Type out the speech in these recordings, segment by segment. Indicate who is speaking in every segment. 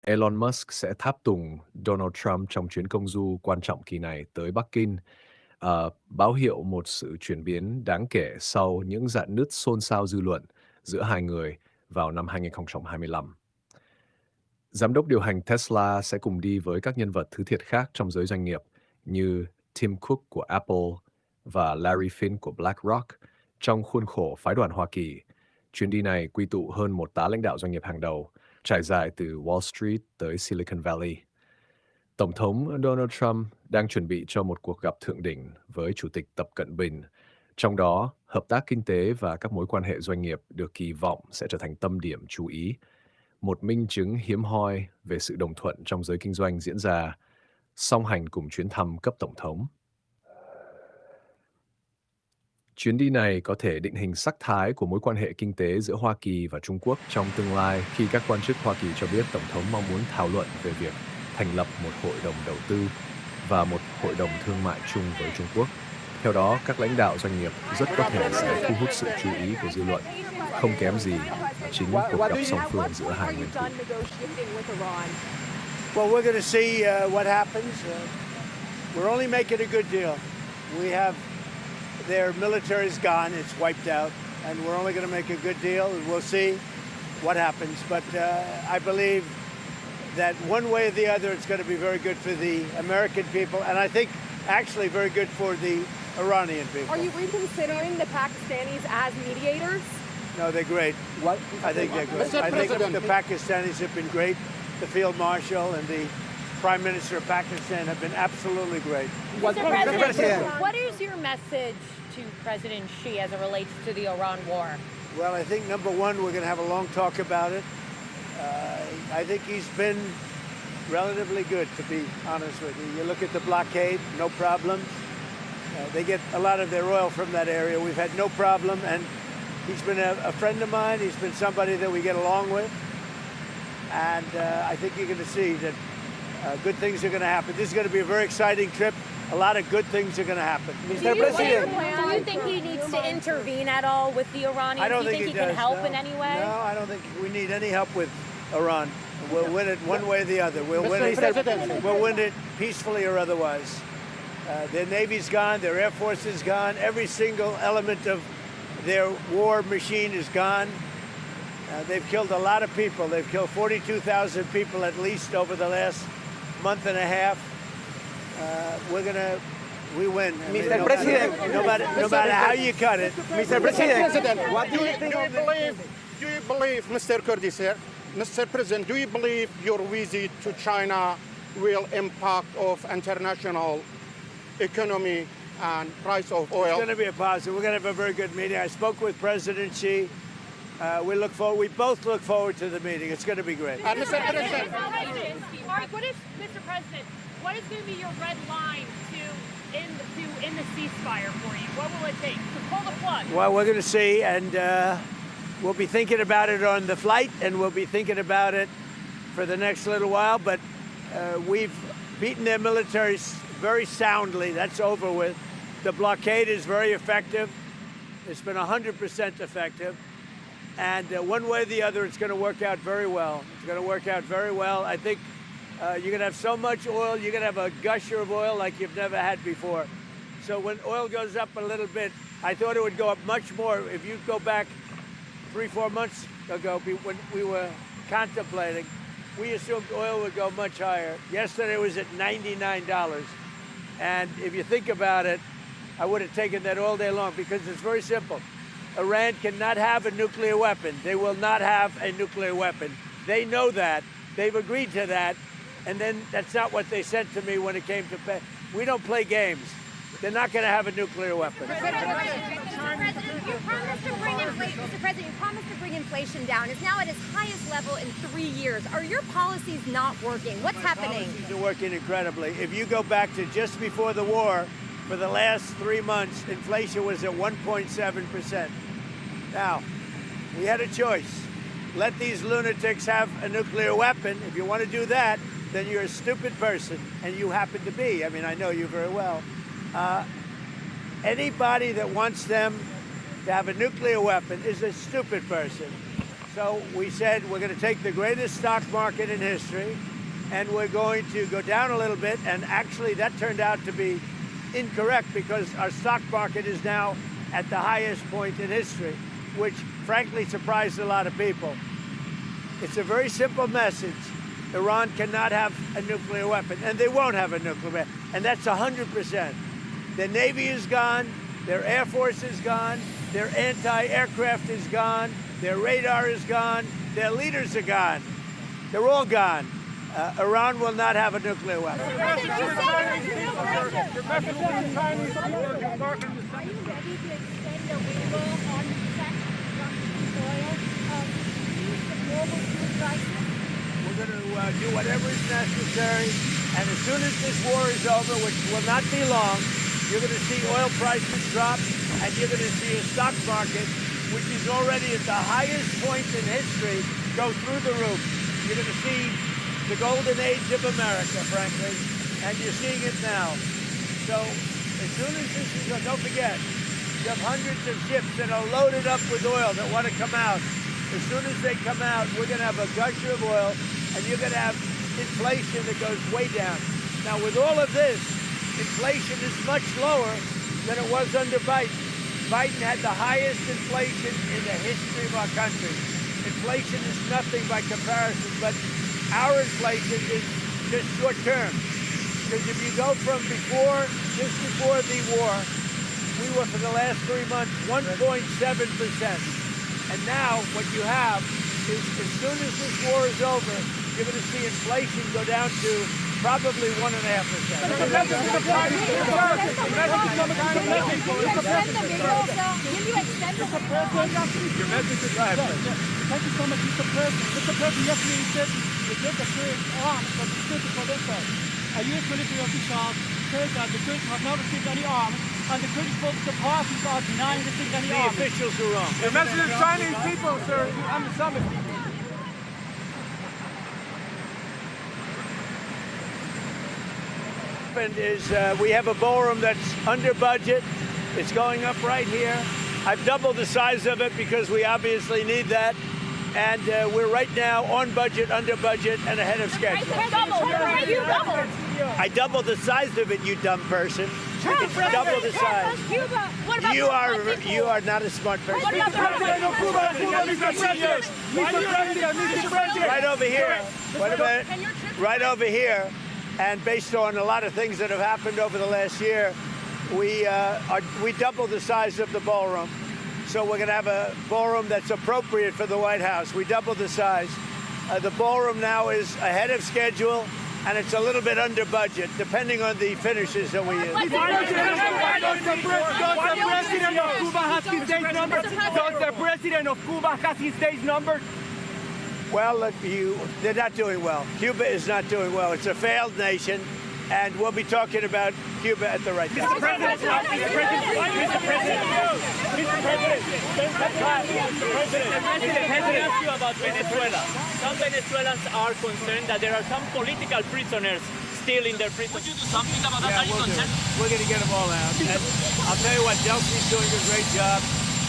Speaker 1: Elon Musk sẽ tháp tùng Donald Trump trong chuyến công du quan trọng kỳ này tới Bắc Kinh, báo hiệu một sự chuyển biến đáng kể sau những rạn nứt xôn xao dư luận giữa hai người vào năm 2025. Giám đốc điều hành Tesla sẽ cùng đi với các nhân vật thứ thiệt khác trong giới doanh nghiệp như Tim Cook của Apple và Larry Fink của BlackRock trong khuôn khổ phái đoàn Hoa Kỳ. Chuyến đi này quy tụ hơn một tá lãnh đạo doanh nghiệp hàng đầu, trải dài từ Wall Street tới Silicon Valley. Tổng thống Donald Trump đang chuẩn bị cho một cuộc gặp thượng đỉnh với Chủ tịch Tập Cận Bình. Trong đó, hợp tác kinh tế và các mối quan hệ doanh nghiệp được kỳ vọng sẽ trở thành tâm điểm chú ý, một minh chứng hiếm hoi về sự đồng thuận trong giới kinh doanh diễn ra song hành cùng chuyến thăm cấp tổng thống. Chuyến đi này có thể định hình sắc thái của mối quan hệ kinh tế giữa Hoa Kỳ và Trung Quốc trong tương lai khi các quan chức Hoa Kỳ cho biết Tổng thống mong muốn thảo luận về việc thành lập một hội đồng đầu tư và một hội đồng thương mại chung với Trung Quốc. Theo đó, các lãnh đạo doanh nghiệp rất có thể sẽ thu hút sự chú ý của dư luận, không kém gì chính cuộc gặp song phương giữa hai nguyên thủ.
Speaker 2: Well, we're going to see what happens. We're only making a good deal. We have their military is gone; it's wiped out, and we're only going to make a good deal, and we'll see what happens. But I believe that one way or the other, it's going to be very good for the American people, and I think actually very good for the Iranian people.
Speaker 3: Are you reconsidering the Pakistanis as mediators?
Speaker 2: No, they're great.
Speaker 4: What?
Speaker 2: I think they're great.
Speaker 4: Mr.
Speaker 2: I think
Speaker 4: President,
Speaker 2: the Pakistanis have been great. The Field Marshal and the Prime Minister of Pakistan have been absolutely great.
Speaker 4: What-
Speaker 5: Mr. President,
Speaker 4: Mr.
Speaker 5: what is your message to President Xi as it relates to the Iran war?
Speaker 2: Well, I think number one, we're going to have a long talk about it. I think he's been relatively good, to be honest with you. You look at the blockade, no problems. They get a lot of their oil from that area. We've had no problem, and he's been a friend of mine. He's been somebody that we get along with. And I think you're going to see that good things are going to happen. This is going to be a very exciting trip. A lot of good things are going to happen.
Speaker 4: Mr. President,
Speaker 5: Do you think he needs to intervene at all with the Iranians?
Speaker 2: I don't
Speaker 5: Do you
Speaker 2: think
Speaker 5: think
Speaker 2: he
Speaker 5: he can
Speaker 2: does,
Speaker 5: help
Speaker 2: no.
Speaker 5: in any way?
Speaker 2: No, I don't think we need any help with Iran. We'll win it one way or the other. We'll win
Speaker 4: Mr.
Speaker 2: it.
Speaker 4: President.
Speaker 2: We'll win it peacefully or otherwise. Their Navy's gone. Their Air Force is gone. Every single element of their war machine is gone. They've killed a lot of people. They've killed 42,000 people at least over the last month and a half. We win. I mean,
Speaker 4: Mr. President.
Speaker 2: no matter how you cut it.
Speaker 4: Mr. President, what do
Speaker 6: Do
Speaker 4: you
Speaker 6: you,
Speaker 4: think
Speaker 6: do you
Speaker 4: of the...
Speaker 6: believe, do you believe, Mr. Curtis here, Mr. President, do you believe your visit to China will impact of international economy and price of
Speaker 2: It's
Speaker 6: oil?
Speaker 2: going to be a positive. We're going to have a very good meeting. I spoke with President Xi. We both look forward to the meeting. It's going to be great.
Speaker 6: And Mr. President,
Speaker 7: Mark, Mr. President, what is going to be your red line to end the ceasefire for you? What will it take to pull the plug?
Speaker 2: Well, we're going to see, and we'll be thinking about it on the flight, and we'll be thinking about it for the next little while. But we've beaten their militaries very soundly. That's over with. The blockade is very effective. It's been 100% effective. And one way or the other, it's going to work out very well. It's going to work out very well. I think you're going to have so much oil, you're going to have a gusher of oil like you've never had before. So when oil goes up a little bit, I thought it would go up much more. If you go back 3-4 months ago, when we were contemplating, we assumed oil would go much higher. Yesterday it was at $99. And if you think about it, I would have taken that all day long because it's very simple. Iran cannot have a nuclear weapon. They will not have a nuclear weapon. They know that. They've agreed to that. And then that's not what they said to me when it came to pay. We don't play games. They're not going to have a nuclear weapon.
Speaker 8: Mr. President, Mr. President, you promised to bring inflation down. It's now at its highest level in 3 years. Are your policies not working? What's happening?
Speaker 2: Policies are working incredibly. If you go back to just before the war, for the last 3 months, inflation was at 1.7%. Now, we had a choice. Let these lunatics have a nuclear weapon. If you want to do that, then you're a stupid person, and you happen to be. I mean, I know you very well. Anybody that wants them to have a nuclear weapon is a stupid person. So we said we're going to take the greatest stock market in history, and we're going to go down a little bit. And actually, that turned out to be incorrect because our stock market is now at the highest point in history, which frankly surprised a lot of people. It's a very simple message. Iran cannot have a nuclear weapon, and they won't have a nuclear weapon. And that's 100%. Their Navy is gone, their Air Force is gone, their anti-aircraft is gone, their radar is gone, their leaders are gone. They're all gone. Iran will not have a nuclear weapon.
Speaker 8: Are you ready to extend the waiver on Russian oil to use the global food crisis?
Speaker 2: We're going to do whatever is necessary, and as soon as this war is over, which will not be long, you're going to see oil prices drop, and you're going to see a stock market, which is already at the highest point in history, go through the roof. You're going to see the golden age of America, frankly, and you're seeing it now. So as soon as this is, don't forget, you have hundreds of ships that are loaded up with oil that want to come out. As soon as they come out, we're going to have a gusher of oil, and you're going to have inflation that goes way down. Now, with all of this, inflation is much lower than it was under Biden. Biden had the highest inflation in the history of our country. Inflation is nothing by comparison, but our inflation is just short term. Because if you go from just before the war, we were for the last 3 months 1.7%. And now what you have is as soon as this war is over, you're going to see inflation go down to probably 1.5%.
Speaker 8: Will you extend the
Speaker 2: Your message is right.
Speaker 9: Thank you so much, Mr. President. Mr. President, yesterday you said the Delta Kurds arms from the Kurdish themselves. A U.S. military official said that the Kurds have not received any arms, and the Kurdish political parties are denying receiving any
Speaker 2: The
Speaker 9: arms.
Speaker 2: officials are wrong.
Speaker 4: The message of Chinese people, sir, on the summit.
Speaker 2: Is we have a ballroom that's under budget. It's going up right here. I've doubled the size of it because we obviously need that. And we're right now on budget, under budget, and ahead of schedule. I doubled the size of it, you dumb person. It's double the size. You are not a smart person. Right over here. Wait a minute. Right over here. And based on a lot of things that have happened over the last year, we doubled the size of the ballroom. So we're going to have a ballroom that's appropriate for the White House. We doubled the size. The ballroom now is ahead of schedule, and it's a little bit under budget, depending on the finishes that we use.
Speaker 4: Does the president of Cuba have his days numbered?
Speaker 2: Well, look, they're not doing well. Cuba is not doing well. It's a failed nation, and we'll be talking about Cuba at the right time.
Speaker 9: Mr. President, ask you about Venezuela. Some Venezuelans are concerned that there are some political prisoners still in their prison. Would you do something about that? Are you concerned?
Speaker 2: We're going to get them all out. And I'll tell you what, Delphi's doing a great job.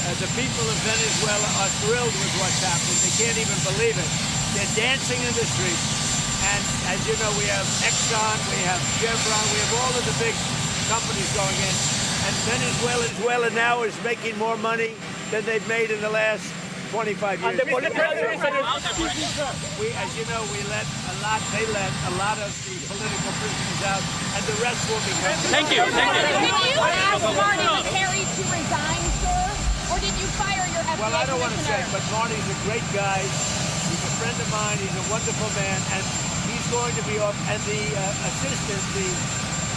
Speaker 2: The people of Venezuela are thrilled with what's happening. They can't even believe it. They're dancing in the streets. And as you know, we have Exxon, we have Chevron, we have all of the big companies going in. And Venezuela now is making more money than they've made in the last 25 years. As you know, they let a lot of the political prisoners out, and the rest will be coming.
Speaker 9: Thank you.
Speaker 8: Did you ask Marty McCary to resign, sir? Or did you fire your FBI
Speaker 2: Well, I don't want to say,
Speaker 8: commissioner?
Speaker 2: but Marty's a great guy. He's a friend of mine. He's a wonderful man, and he's going to be off. And the assistant, the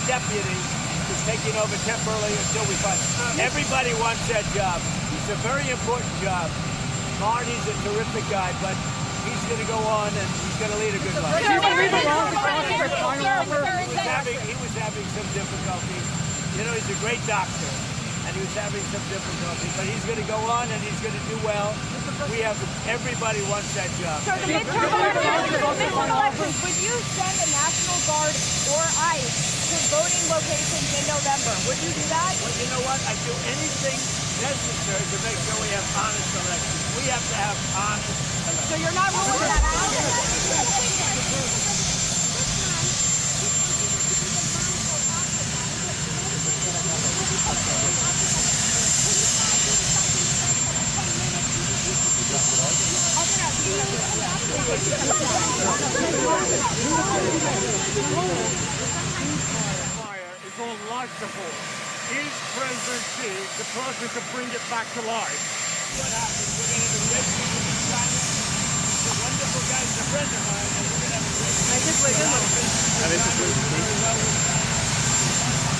Speaker 2: deputy, is taking over temporarily until we find. Everybody wants that job. It's a very important job. Marty's a terrific guy, but he's going to go on and he's going to lead a good life. He was having some difficulty. You know, he's a great doctor, and he was having some difficulty, but he's going to go on and he's going to do well. Everybody wants that job.
Speaker 8: So the midterm elections, would you send the National Guard or ICE to voting locations in November? Would you do that?
Speaker 2: Well, you know what? I'd do anything necessary to make sure we have honest elections. We have to have honest
Speaker 3: So you're not ruling that out?
Speaker 9: Fire is on life support. Is President Xi the person to bring it back to life?
Speaker 2: What happens? We're going to have a great meeting in China. The wonderful guys, a friend of mine, and we're going to have a great meeting. I think we're going to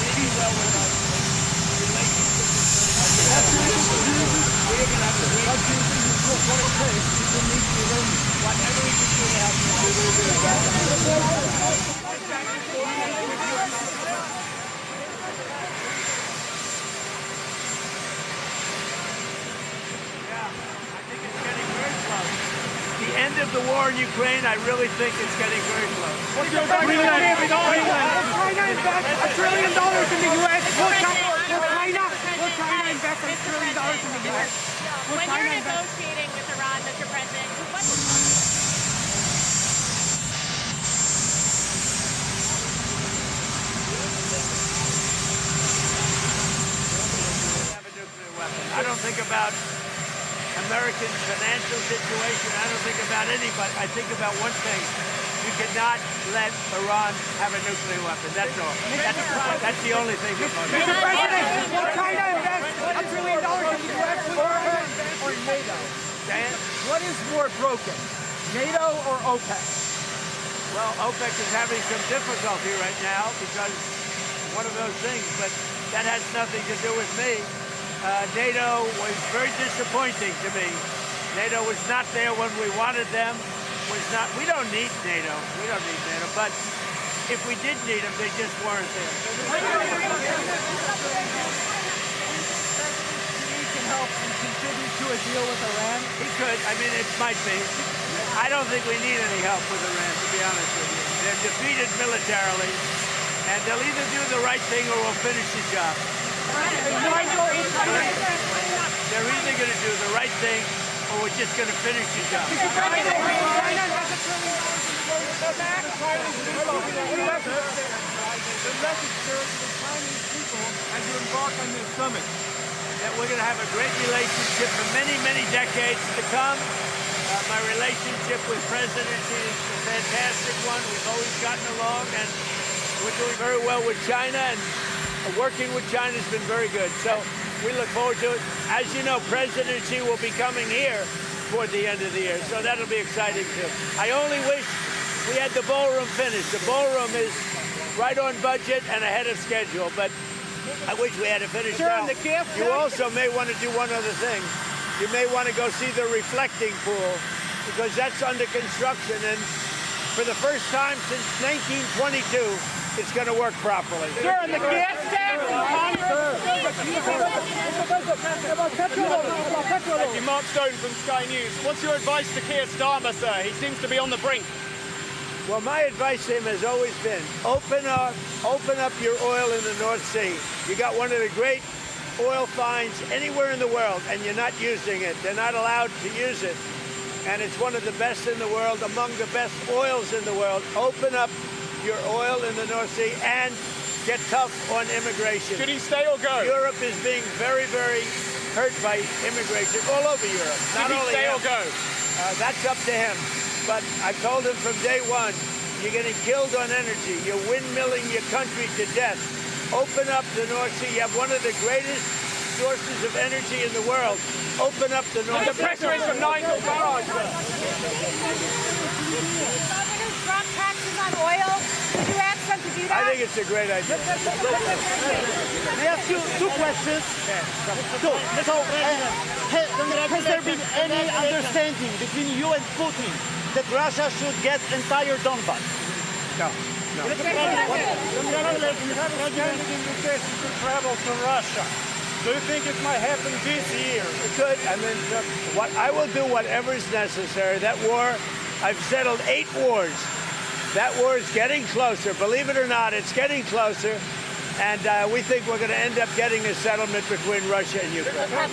Speaker 2: maybe well with us. Relationship is we're going to have a great meeting. Whatever we can do to help the end of the war in Ukraine, I really think it's getting very close.
Speaker 9: What's your China invest $1 trillion in the U.S. Will China invest $1 trillion in the U.S.?
Speaker 7: When you're negotiating with Iran, Mr. President, what...
Speaker 2: I don't think about American financial situation. I don't think about anybody. I think about one thing. You cannot let Iran have a nuclear weapon. That's all. That's the only thing.
Speaker 9: Mr. President, will China invest $1 trillion in the U.S. or NATO?
Speaker 2: Dan?
Speaker 9: What is more broken, NATO or OPEC?
Speaker 2: Well, OPEC is having some difficulty right now because one of those things, but that has nothing to do with me. NATO was very disappointing to me. NATO was not there when we wanted them. We don't need NATO. We don't need NATO. But if we did need them, they just weren't there.
Speaker 9: He can help and contribute to a deal with Iran?
Speaker 2: He could. I mean, it might be. I don't think we need any help with Iran, to be honest with you. They're defeated militarily, and they'll either do the right thing or we'll finish the job. They're either going to do the right thing or we're just going to finish the job.
Speaker 9: The message, sir, to the Chinese people as you embark on this summit.
Speaker 2: That we're going to have a great relationship for many, many decades to come. My relationship with President Xi is a fantastic one. We've always gotten along, and we're doing very well with China, and working with China has been very good. So we look forward to it. As you know, President Xi will be coming here toward the end of the year, so that'll be exciting too. I only wish we had the ballroom finished. The ballroom is right on budget and ahead of schedule, but I wish we had it finished now. You also may want to do one other thing. You may want to go see the reflecting pool, because that's under construction, and for the first time since 1922, it's going to work properly.
Speaker 9: Sir, and the gas tax in Congress?
Speaker 4: Mark Stone from Sky News. What's your advice to Keir Starmer, sir? He seems to be on the brink.
Speaker 2: Well, my advice to him has always been, open up your oil in the North Sea. You got one of the great oil finds anywhere in the world, and you're not using it. They're not allowed to use it. And it's one of the best in the world, among the best oils in the world. Open up your oil in the North Sea and get tough on immigration.
Speaker 4: Should he stay or go?
Speaker 2: Europe is being very, very hurt by immigration all over Europe.
Speaker 4: Should he stay or go?
Speaker 2: That's up to him. But I told him from day one, you're getting killed on energy. You're windmilling your country to death. Open up the North Sea. You have one of the greatest sources of energy in the world. Open up the North Sea.
Speaker 4: The pressure is from Nigel Farage, sir.
Speaker 8: Governor Trump taxes on oil. Would you ask them to do that?
Speaker 2: I think it's a great idea.
Speaker 10: May I ask you two questions? Has there been any understanding between you and Putin that Russia should get entire Donbass?
Speaker 2: No.
Speaker 9: You have an invitation to travel to Russia. Do you think it might happen this year?
Speaker 2: It could. I mean, I will do whatever is necessary. That war, I've settled 8 wars. That war is getting closer. Believe it or not, it's getting closer. And we think we're going to end up getting a settlement between Russia and Ukraine.
Speaker 9: What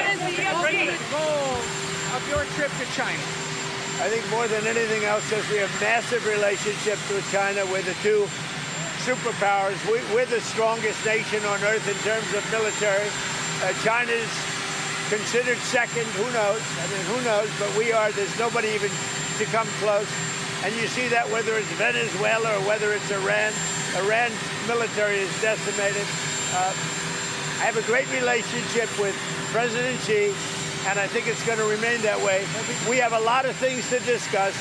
Speaker 9: is the ultimate goal
Speaker 4: of your trip to China?
Speaker 2: I think more than anything else, is we have massive relationships with China. We're the two superpowers. We're the strongest nation on earth in terms of military. China's considered second. Who knows? I mean, who knows? But we are. There's nobody even to come close. And you see that whether it's Venezuela or whether it's Iran. Iran's military is decimated. I have a great relationship with President Xi, and I think it's going to remain that way. We have a lot of things to discuss.